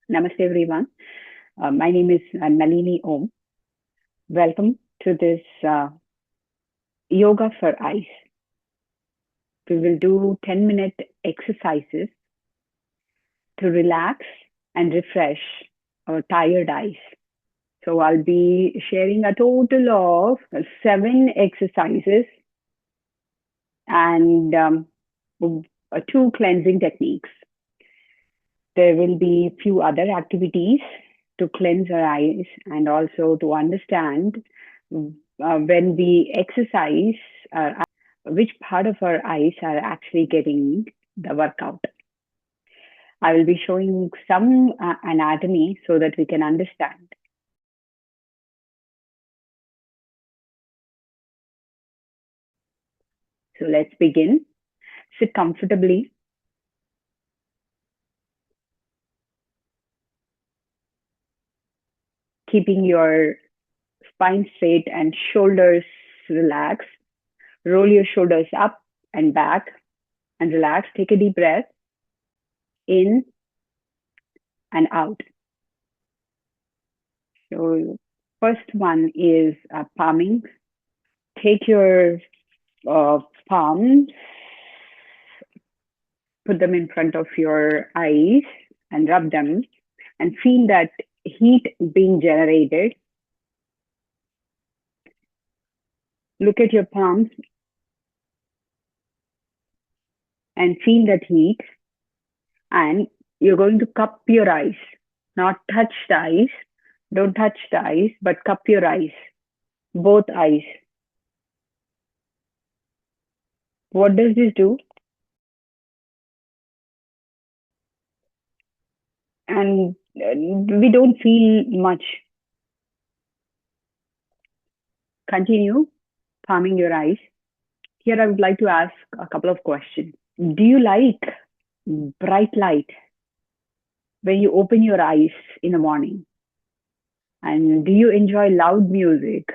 Namaste, everyone. My name is Nalini Om. Welcome to this Yoga for Eyes. We will do 10-minute exercises to relax and refresh our tired eyes. So I'll be sharing a total of 7 exercises and two cleansing techniques. There will be a few other activities to cleanse our eyes and also to understand when we exercise, which part of our eyes are actually getting the workout. I will be showing some anatomy so that we can understand. So let's begin. Sit comfortably. Keeping your spine straight and shoulders relaxed. Roll your shoulders up and back and relax. Take a deep breath in and out. So first one is palming. Take your palms, put them in front of your eyes and rub them and feel that heat being generated. Look at your palms and feel that heat. And you're going to cup your eyes, not touch the eyes. Don't touch the eyes, but cup your eyes, both eyes. What does this do? And we don't feel much. Continue palming your eyes. Here, I would like to ask a couple of questions. Do you like bright light when you open your eyes in the morning? And do you enjoy loud music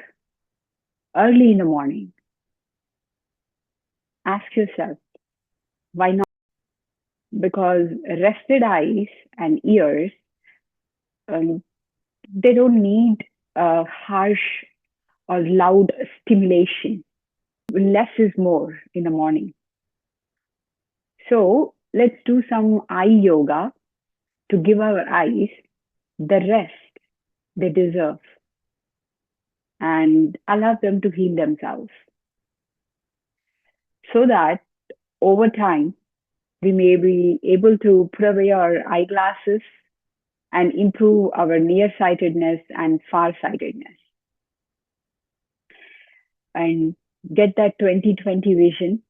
early in the morning? Ask yourself, why not? Because rested eyes and ears, um, they don't need harsh or loud stimulation. Less is more in the morning. So let's do some eye yoga to give our eyes the rest they deserve and allow them to heal themselves so that over time we may be able to put away our eyeglasses and improve our nearsightedness and farsightedness and get that 20/20 vision.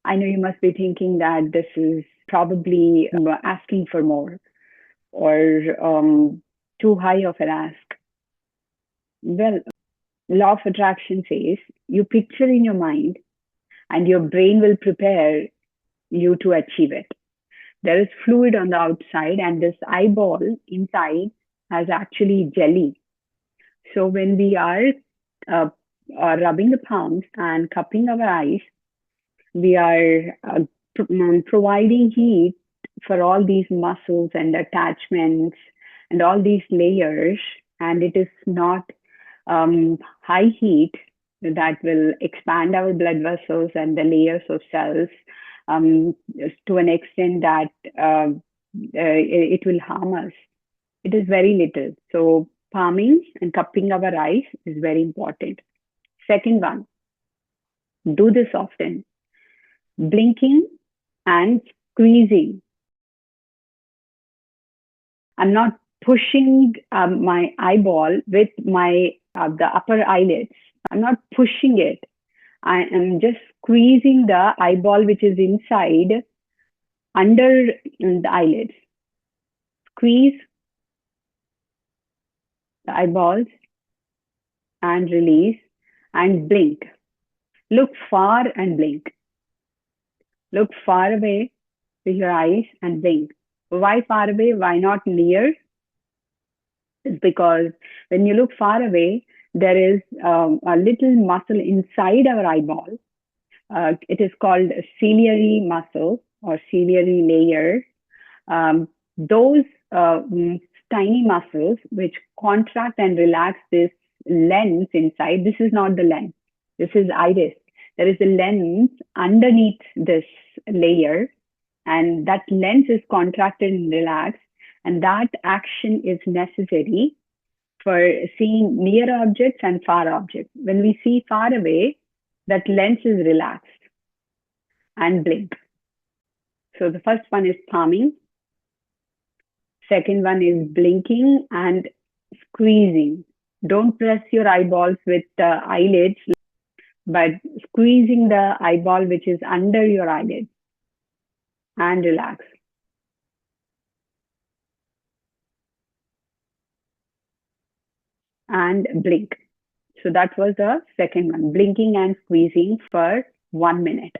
I know you must be thinking that this is probably asking for more or too high of an ask. Well, law of attraction says you picture in your mind and your brain will prepare you to achieve it. There is fluid on the outside, and this eyeball inside has actually jelly. So when we uh, rubbing the palms and cupping our eyes, we are providing heat for all these muscles and attachments and all these layers, and it is not high heat that will expand our blood vessels and the layers of cells um, to an extent that it will harm us. It is very little. So palming and cupping our eyes is very important. Second one, do this often. Blinking and squeezing. I'm not pushing my eyeball with my the upper eyelids. I'm not pushing it. I am just squeezing the eyeball which is inside under the eyelids. Squeeze the eyeballs and release and blink. Look far and blink. Look far away with your eyes and blink. Why far away? Why not near? It's because when you look far away, there is a little muscle inside our eyeball. It is called ciliary muscle or ciliary layer. Those tiny muscles which contract and relax this lens inside. This is not the lens. This is iris. There is a lens underneath this layer, and that lens is contracted and relaxed. And that action is necessary for seeing near objects and far objects. When we see far away, that lens is relaxed and blink. So the first one is palming. Second one is blinking and squeezing. Don't press your eyeballs with the eyelids, but squeezing the eyeball which is under your eyelid and relax. And blink. So that was the second one, blinking and squeezing for 1 minute.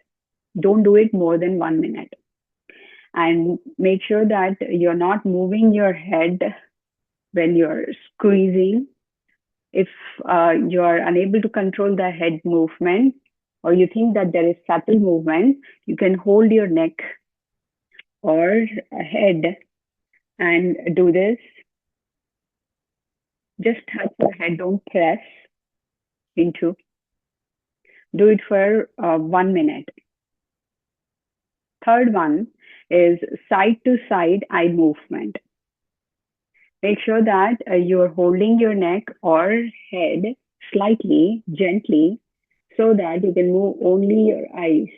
Don't do it more than 1 minute. And make sure that you're not moving your head when you're squeezing. If you're unable to control the head movement, or you think that there is subtle movement, you can hold your neck or head and do this. Just touch your head, don't press into. Do it for 1 minute. Third one is side to side eye movement. Make sure that you're holding your neck or head slightly, gently, so that you can move only your eyes,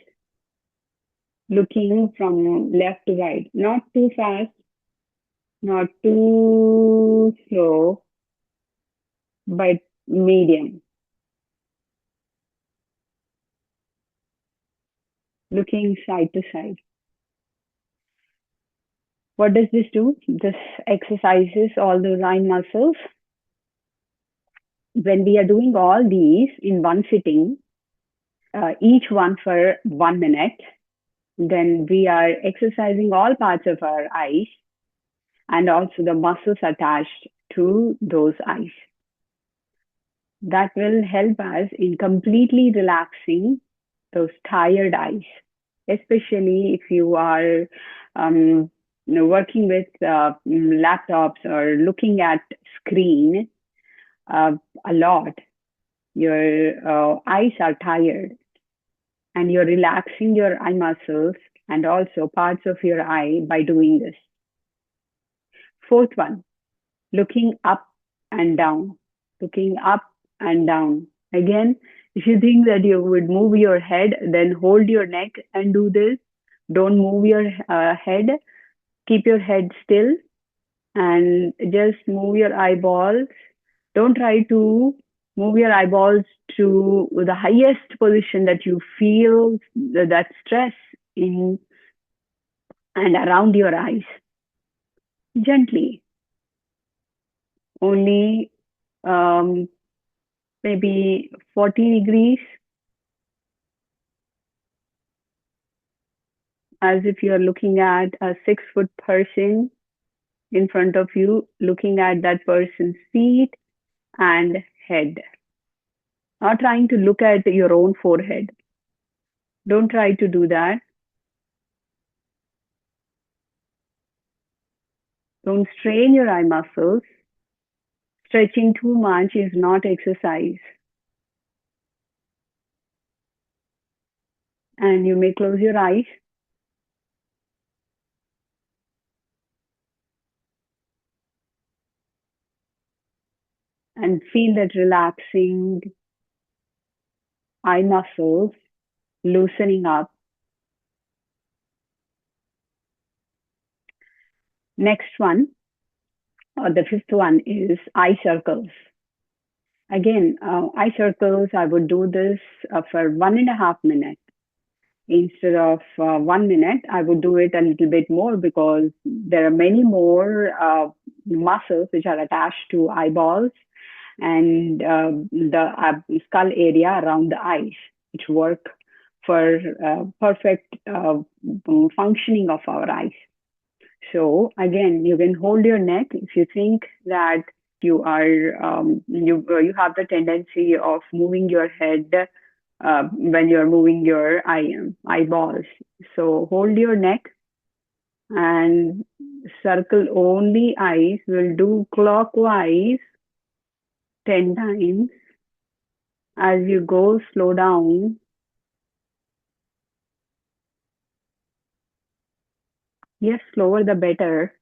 looking from left to right. Not too fast, not too slow, but medium. Looking side to side. What does this do? This exercises all those eye muscles. When we are doing all these in one sitting, each one for 1 minute, then we are exercising all parts of our eyes and also the muscles attached to those eyes. That will help us in completely relaxing those tired eyes, especially if you are working with laptops or looking at screen a lot. Your eyes are tired, and you're relaxing your eye muscles and also parts of your eye by doing this. Fourth one, looking up and down, looking up and down. Again, if you think that you would move your head, then hold your neck and do this. Don't move your head. Keep your head still and just move your eyeballs. Don't try to move your eyeballs to the highest position that you feel that stress in and around your eyes. Gently, only um, maybe 40 degrees, as if you're looking at a 6 foot person in front of you, looking at that person's feet and head. Not trying to look at your own forehead. Don't try to do that. Don't strain your eye muscles. Stretching too much is not exercise. And you may close your eyes and feel that relaxing eye muscles loosening up. Next one, or the fifth one, is eye circles. Again, eye circles, I would do this for 1.5 minutes. Instead of 1 minute, I would do it a little bit more because there are many more muscles which are attached to eyeballs and the skull area around the eyes, which work for perfect functioning of our eyes. So again, you can hold your neck if you think that you are you have the tendency of moving your head when you're moving your eyeballs. So hold your neck and circle only eyes. Will do clockwise 10 times. As you go, slow down. Yes, slower the better.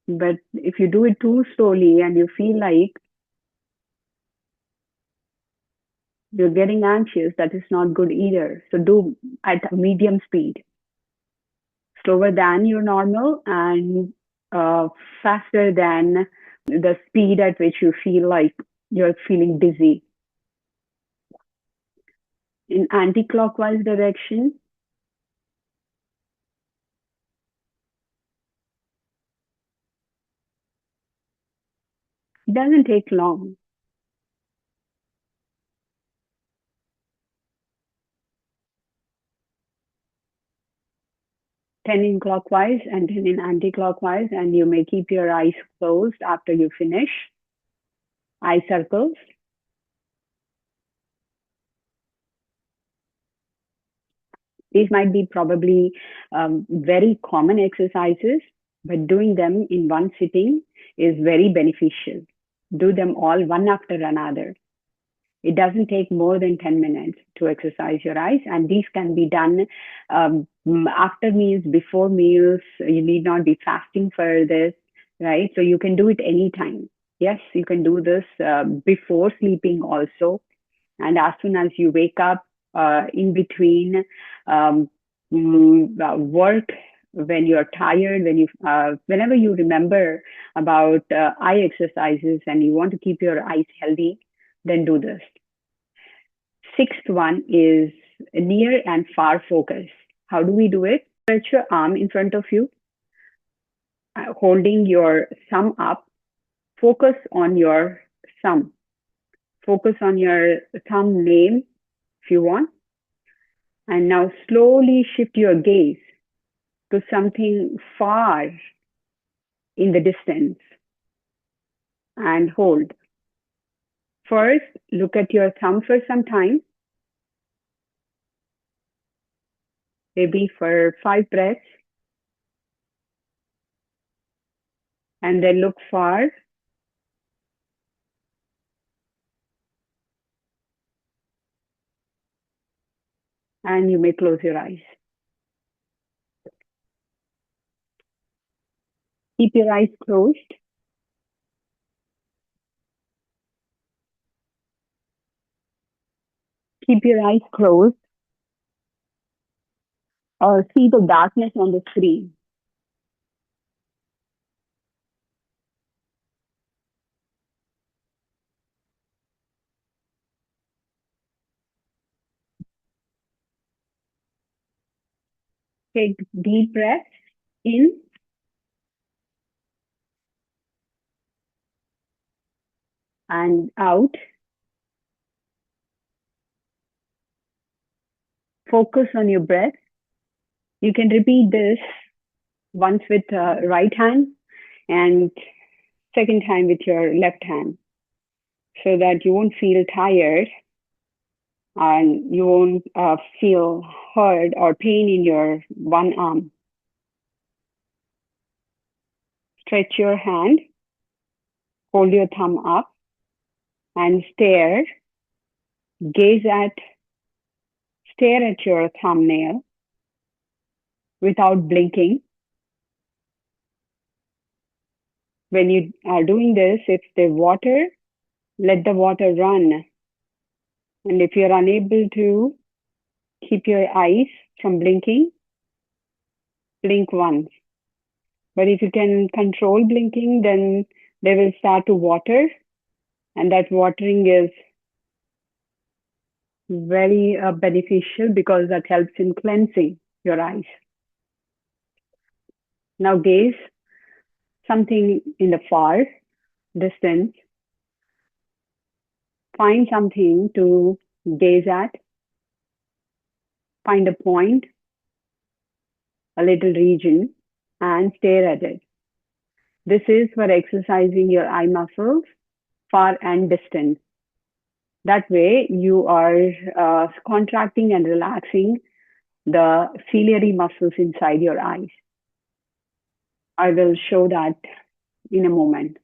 But if you do it too slowly and you feel like you're getting anxious, that is not good either. So do at a medium speed, slower than your normal and faster than the speed at which you feel like you're feeling dizzy. In anti-clockwise direction, it doesn't take long. 10 in clockwise and 10 in anti-clockwise, and you may keep your eyes closed after you finish. Eye circles. These might be probably very common exercises, but doing them in one sitting is very beneficial. Do them all one after another. It doesn't take more than 10 minutes to exercise your eyes, and these can be done after meals, before meals. You need not be fasting for this, right? So you can do it anytime. Yes, you can do this before sleeping also, and as soon as you wake up, in between um, work, when you're tired, whenever you remember about eye exercises and you want to keep your eyes healthy, then do this. Sixth one is near and far focus. How do we do it? Stretch your arm in front of you, holding your thumb up. Focus on your thumb. Focus on your thumbnail if you want. And now slowly shift your gaze to something far in the distance and hold. First, look at your thumb for some time, maybe for 5 breaths, and then look far. And you may close your eyes. Keep your eyes closed. Keep your eyes closed or see the darkness on the screen. Take deep breaths in and out. Focus on your breath. You can repeat this once with right hand and second time with your left hand so that you won't feel tired and you won't feel hurt or pain in your one arm. Stretch your hand, hold your thumb up and gaze at, stare at your thumbnail without blinking. When you are doing this, if the water, let the water run. And if you're unable to keep your eyes from blinking, blink once. But if you can control blinking, then they will start to water. And that watering is very beneficial because that helps in cleansing your eyes. Now gaze something in the far distance. Find something to gaze at. Find a point, a little region, and stare at it. This is for exercising your eye muscles, far and distant. That way, you are contracting and relaxing the ciliary muscles inside your eyes. I will show that in a moment.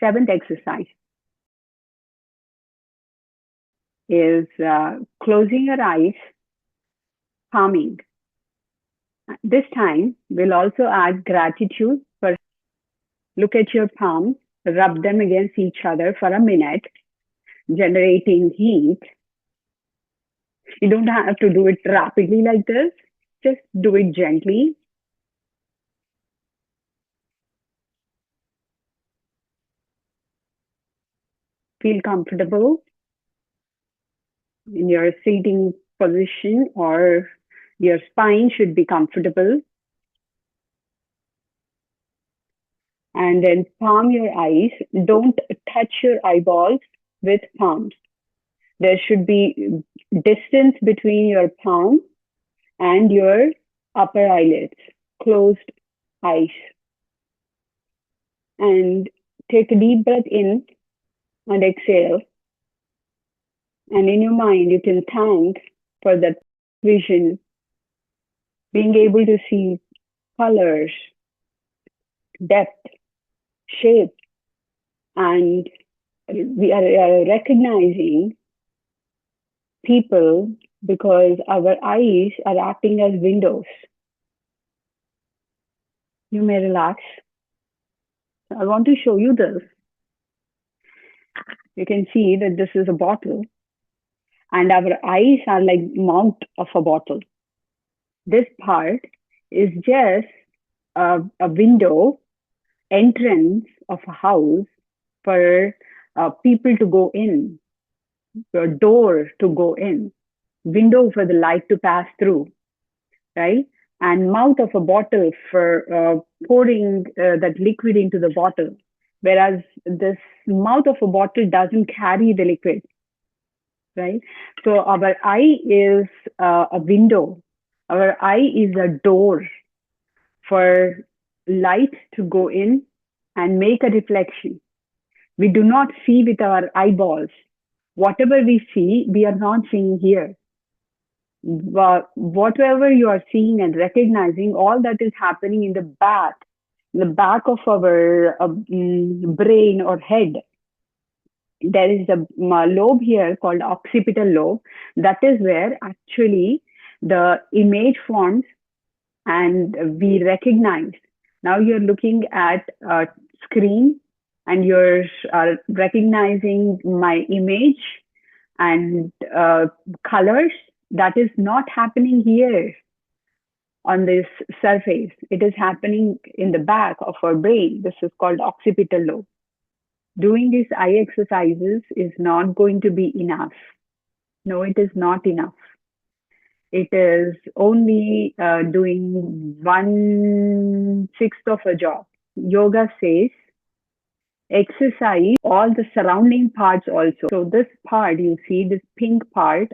Seventh exercise is closing your eyes, palming. This time, we'll also add gratitude for look at your palms, rub them against each other for a minute, generating heat. You don't have to do it rapidly like this. Just do it gently. Feel comfortable in your seating position, or your spine should be comfortable. And then palm your eyes. Don't touch your eyeballs with palms. There should be distance between your palm and your upper eyelids, closed eyes. And take a deep breath in and exhale. And in your mind, you can thank for that vision, being able to see colors, depth, shape, and we are recognizing people because our eyes are acting as windows. You may relax. I want to show you this. You can see that this is a bottle, and our eyes are like mouth of a bottle. This part is just a window, entrance of a house for people to go in, a door to go in, window for the light to pass through, right? And mouth of a bottle for pouring that liquid into the bottle. Whereas this mouth of a bottle doesn't carry the liquid, right? So our eye is a window. Our eye is a door for light to go in and make a reflection. We do not see with our eyeballs. Whatever we see, we are not seeing here. Whatever you are seeing and recognizing, all that is happening in the back of our brain or head. There is a lobe here called occipital lobe. That is where actually the image forms and we recognize. Now you're looking at a screen and you're recognizing my image and colors. That is not happening here on this surface. It is happening in the back of our brain. This is called occipital lobe. Doing these eye exercises is not going to be enough. No, it is not enough. It is only doing 1/6 of a job. Yoga says exercise all the surrounding parts also. So this part, you see this pink part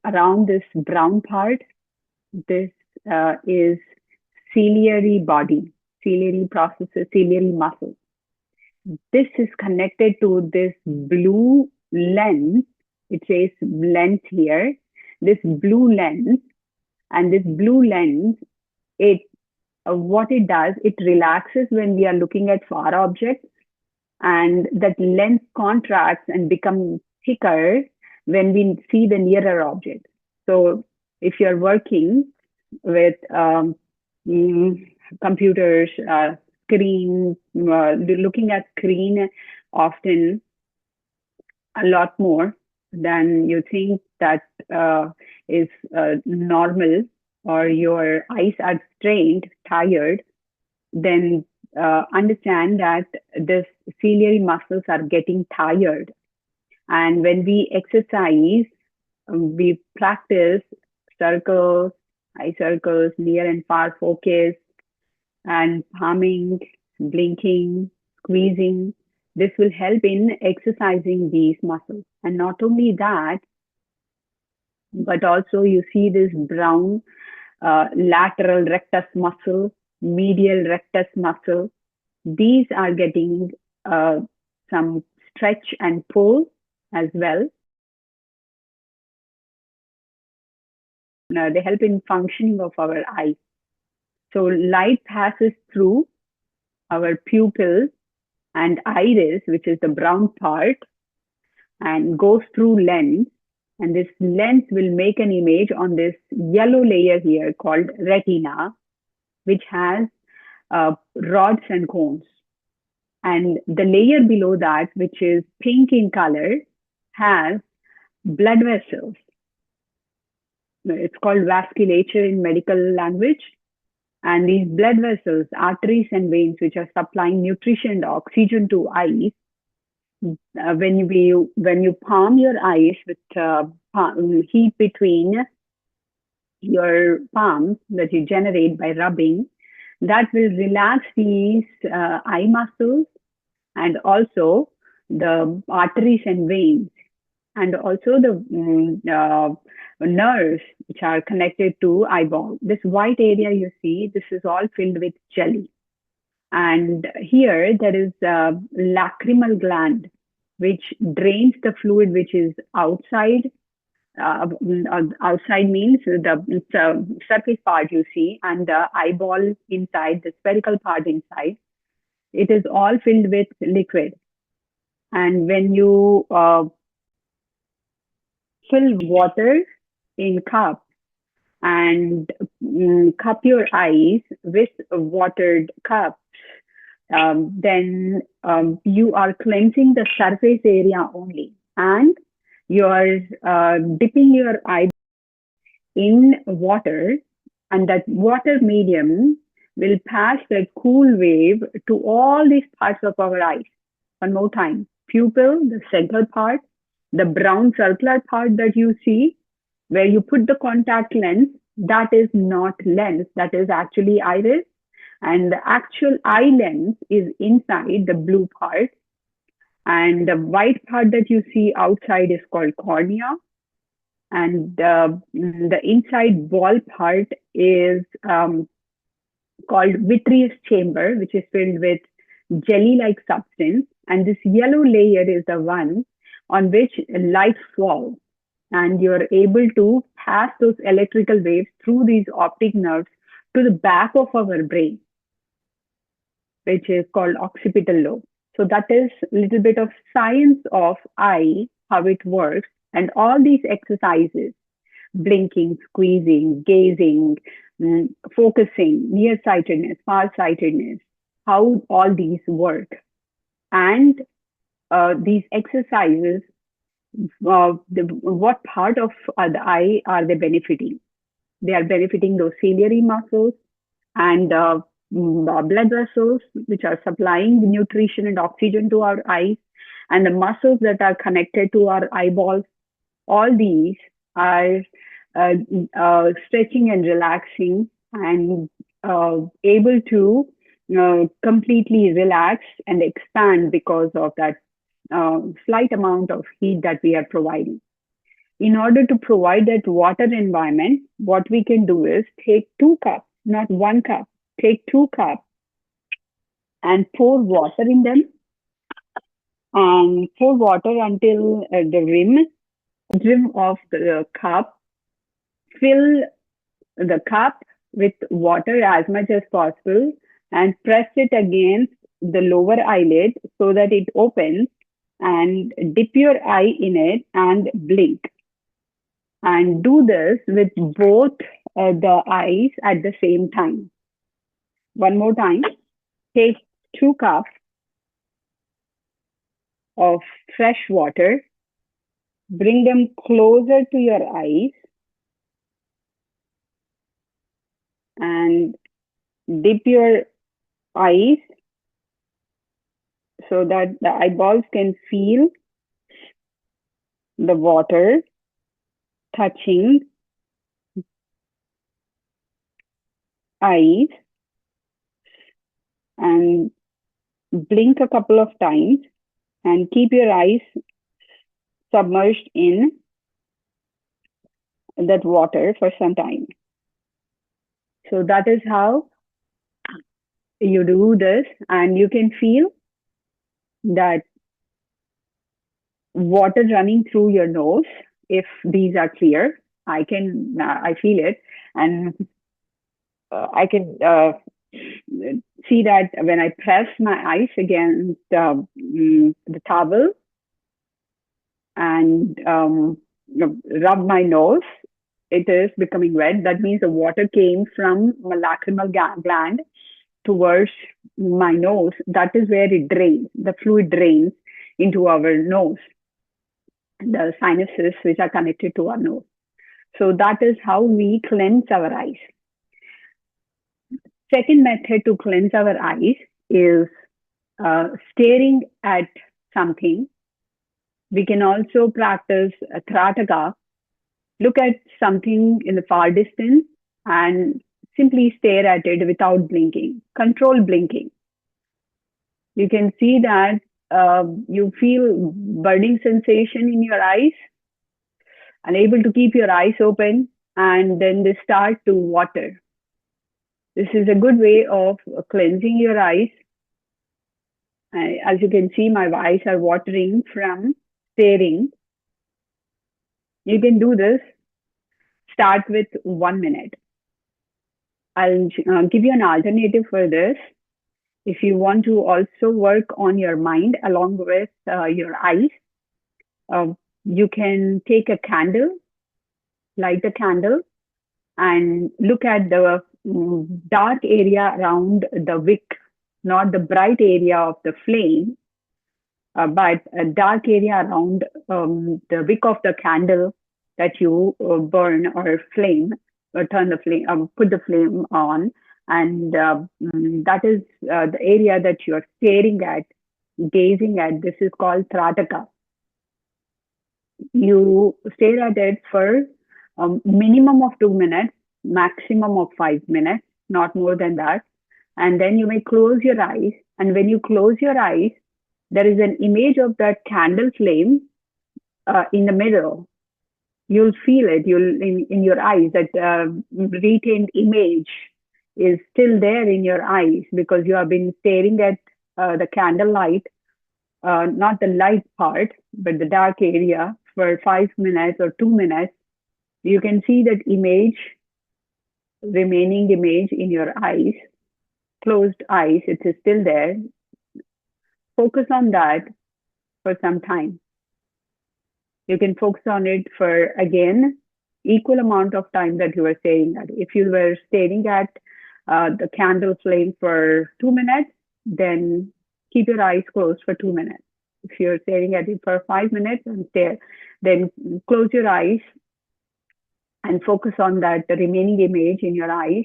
around this brown part, this is ciliary body, ciliary processes, ciliary muscle. This is connected to this blue lens. It says lens here. This blue lens, and this blue lens, it what it does, it relaxes when we are looking at far objects, and that lens contracts and becomes thicker when we see the nearer object. So if you're working with computers, screen, looking at screen often a lot more than you think that is normal, or your eyes are strained, tired, then understand that this ciliary muscles are getting tired. And when we exercise, we practice circles, eye circles, near and far focus, and palming, blinking, squeezing. This will help in exercising these muscles. And not only that, but also you see this brown lateral rectus muscle, medial rectus muscle. These are getting some stretch and pull as well. they help in functioning of our eye. So light passes through our pupil and iris, which is the brown part, and goes through lens. And this lens will make an image on this yellow layer here called retina, which has rods and cones. And the layer below that, which is pink in color, has blood vessels. It's called vasculature in medical language. And these blood vessels, arteries and veins, which are supplying nutrition and oxygen to eyes, when you palm your eyes with heat between your palms that you generate by rubbing, that will relax these eye muscles and also the arteries and veins, and also the nerves which are connected to eyeball. This white area you see, this is all filled with jelly. And here there is a lacrimal gland which drains the fluid which is outside. Outside means the surface part you see, and the eyeball inside, the spherical part inside. It is all filled with liquid. And when you fill water in cup and cup your eyes with a watered cup, then you are cleansing the surface area only, and you are dipping your eye in water, and that water medium will pass that cool wave to all these parts of our eyes. One more time: pupil, the center part, the brown circular part that you see, where you put the contact lens, that is not lens, that is actually iris. And the actual eye lens is inside the blue part. And the white part that you see outside is called cornea. And the inside ball part is called vitreous chamber, which is filled with jelly-like substance. And this yellow layer is the one on which light falls. And you're able to pass those electrical waves through these optic nerves to the back of our brain, which is called occipital lobe. So that is a little bit of science of eye, how it works, and all these exercises, blinking, squeezing, gazing, focusing, nearsightedness, farsightedness, how all these work. And these exercises, what part of the eye are they benefiting? They are benefiting those ciliary muscles and blood vessels, which are supplying nutrition and oxygen to our eyes, and the muscles that are connected to our eyeballs. All these are stretching and relaxing and able to completely relax and expand because of that slight amount of heat that we are providing. In order to provide that water environment, what we can do is take 2 cups, not 1 cup, take 2 cups and pour water in them, and pour water until the rim of the cup. Fill the cup with water as much as possible and press it against the lower eyelid so that it opens, and dip your eye in it and blink. And do this with both the eyes at the same time. One more time. Take 2 cups of fresh water, bring them closer to your eyes, and dip your eyes so that the eyeballs can feel the water touching eyes, and blink a couple of times and keep your eyes submerged in that water for some time. So that is how you do this, and you can feel that water running through your nose if these are clear, I feel it, and I can see that when I press my eyes against the towel and rub my nose, it is becoming wet. That means the water came from my lacrimal gland towards my nose. That is where it drains. The fluid drains into our nose, the sinuses which are connected to our nose. So that is how we cleanse our eyes. Second method to cleanse our eyes is staring at something. We can also practice Trataka. Look at something in the far distance and simply stare at it without blinking. Control blinking. You can see that you feel burning sensation in your eyes, unable to keep your eyes open, and then they start to water. This is a good way of cleansing your eyes. As you can see, my eyes are watering from staring. You can do this. Start with 1 minute. I'll give you an alternative for this. If you want to also work on your mind along with your eyes, uh, you can take a candle, light a candle, and look at the dark area around the wick, not the bright area of the flame, but a dark area around the wick of the candle that you burn or flame, or turn the flame, put the flame on. And that is the area that you're staring at, gazing at. This is called Trataka. You stare at it for a minimum of 2 minutes, maximum of 5 minutes, not more than that. And then you may close your eyes. And when you close your eyes, there is an image of that candle flame in the middle. You'll feel it. You'll in your eyes. That retained image is still there in your eyes because you have been staring at the candlelight, not the light part, but the dark area for 5 minutes or 2 minutes. You can see that image, remaining image in your eyes, closed eyes. It is still there. Focus on that for some time. You can focus on it for, again, equal amount of time that you were staring at. If you were staring at the candle flame for 2 minutes, then keep your eyes closed for 2 minutes. If you're staring at it for 5 minutes and stare, then close your eyes and focus on that the remaining image in your eyes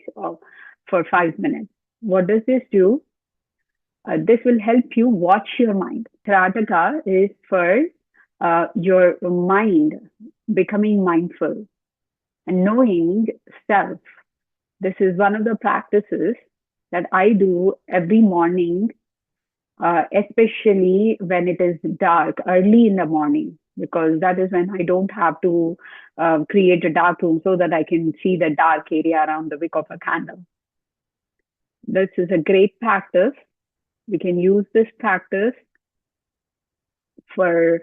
for 5 minutes. What does this do? This will help you watch your mind. Trataka is for your mind becoming mindful and knowing self. This is one of the practices that I do every morning, especially when it is dark, early in the morning, because that is when I don't have to create a dark room so that I can see the dark area around the wick of a candle. This is a great practice. We can use this practice for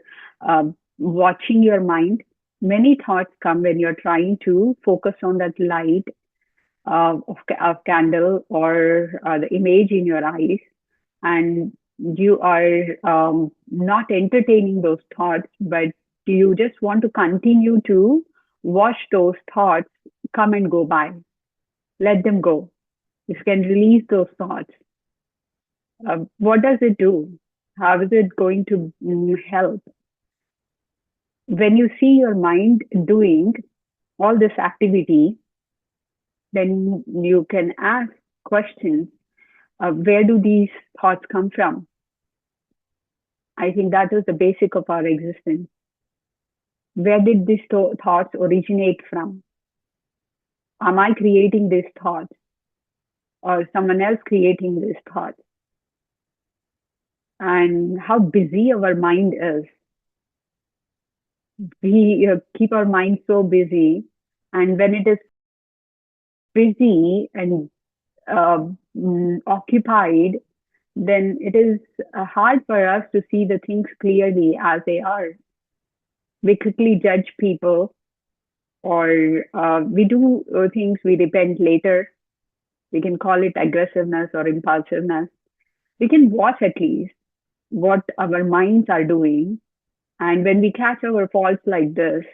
watching your mind. Many thoughts come when you're trying to focus on that light of candle or the image in your eyes, and you are not entertaining those thoughts, but you just want to continue to watch those thoughts come and go by. Let them go. You can release those thoughts. What does it do? How is it going to help? When you see your mind doing all this activity, then you can ask questions. Where do these thoughts come from? I think that is the basic of our existence. Where did these thoughts originate from? Am I creating these thoughts or someone else creating these thoughts? And how busy our mind is. We keep our mind so busy, and when it is busy and occupied, then it is hard for us to see the things clearly as they are. We quickly judge people. or we do things we repent later. We can call it aggressiveness or impulsiveness. We can watch at least what our minds are doing. And when we catch our faults like this,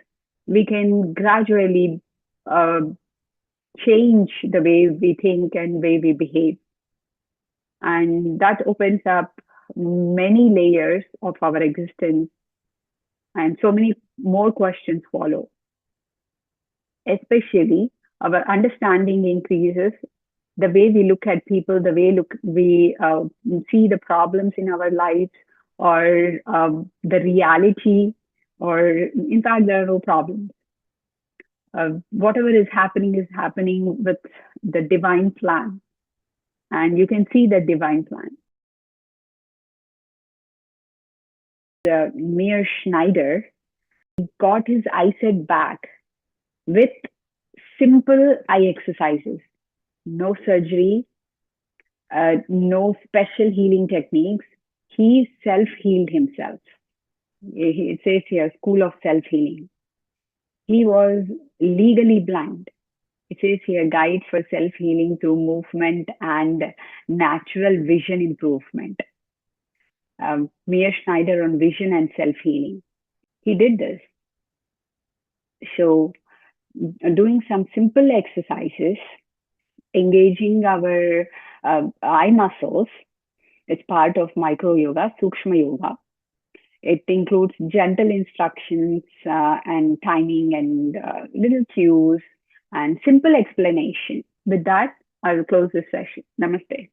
we can gradually uh, change the way we think and way we behave. And that opens up many layers of our existence, and so many more questions follow. Especially our understanding increases, the way we look at people, the way look we see the problems in our lives, or the reality, or in fact there are no problems. Whatever is happening with the divine plan, and you can see the divine plan. Mir Schneider got his eyesight back with simple eye exercises, no surgery, no special healing techniques. He self healed himself. It says here, School of Self Healing. He was legally blind. It says here, Guide for Self Healing through Movement and Natural Vision Improvement. Mia Schneider on vision and self healing. He did this. So, doing some simple exercises, engaging our eye muscles, it's part of micro yoga, Sukshma yoga. It includes gentle instructions and timing and little cues and simple explanation. With that, I will close this session. Namaste.